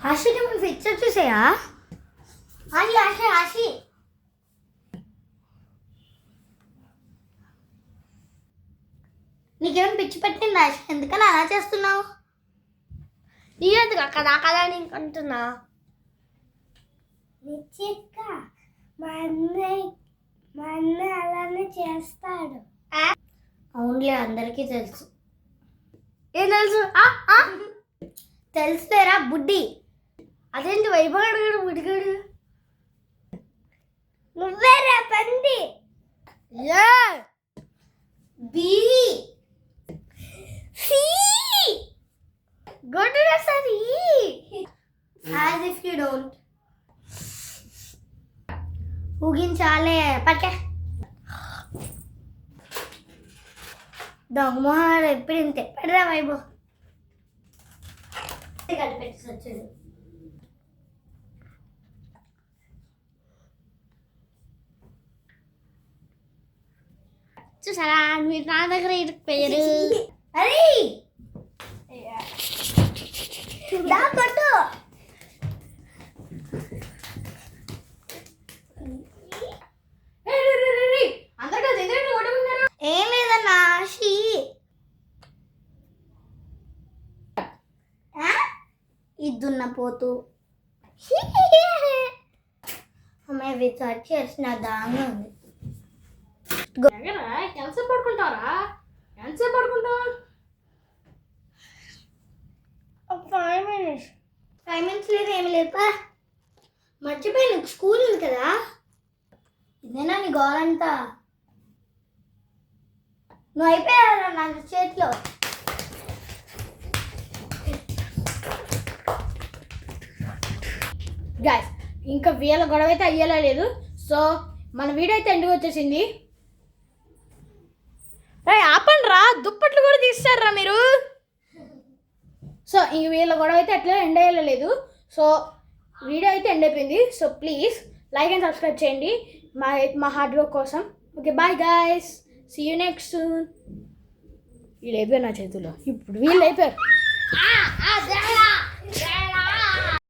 ఆశకి మన పిక్చర్ చూసాయా? ఆశి ఆశి ఆశి నీకేమైనా పిచ్చి పెట్టింది ఆశ? ఎందుకని అలా చేస్తున్నావు? ఇయ్యదు అక్కడ కదా నేను అంటున్నా. నిశ్చిక్క మా అన్న అలానే చేస్తాడు. అవునులే, అందరికీ తెలుసు. ఏం తెలుసు? తెలుసులేరా బుడ్డి. అదేంటి వైభవాడు ఉడిగాడు? నువ్వేరా పంది. BV Go to the study. As if you don't. ఊగించాలే పట్టే దొంగమోహాడు ఎప్పుడు ఇంతే. పడరా వైబు కలిపెట్టి వచ్చాడు. చూసారా మీరు నా దగ్గర ఇరుక్కుపోయారు. అరే దా కొట్టు. ఏం లేదన్నా ఆశి. ఇద్దున్న పోతూ అమ్మాయి విచార్ చేసిన దాంగా ఉంది. ఎంతసేపు పడుకుంటారా? ఎంతసేపు పడుకుంటావు? 5 minutes. 5 minutes లేదు, ఏమి లేదు. మర్చిపోయి స్కూల్ ఉంది కదా. ఇదేనా నీ గోలంతా? నువ్వు అయిపోయారా నా చేతిలో? గైస్ ఇంకా వీళ్ళ గొడవ అయితే అయ్యేలా లేదు. సో మన వీడియో అయితే ఎండుకు వచ్చేసింది. ఆపండి రా, దుప్పట్లు కూడా తీస్తారా మీరు? సో ఇంక వీళ్ళ గొడవ అయితే అట్లా ఎండ్ అయ్యేలా లేదు. సో వీడియో అయితే ఎండ్ అయిపోయింది. So please like and subscribe చేయండి మా హార్డ్ వర్క్ కోసం. Okay bye guys, see you next soon. వీళ్ళు అయిపోయారు నా చేతిలో. ఇప్పుడు వీళ్ళు అయిపోయారు.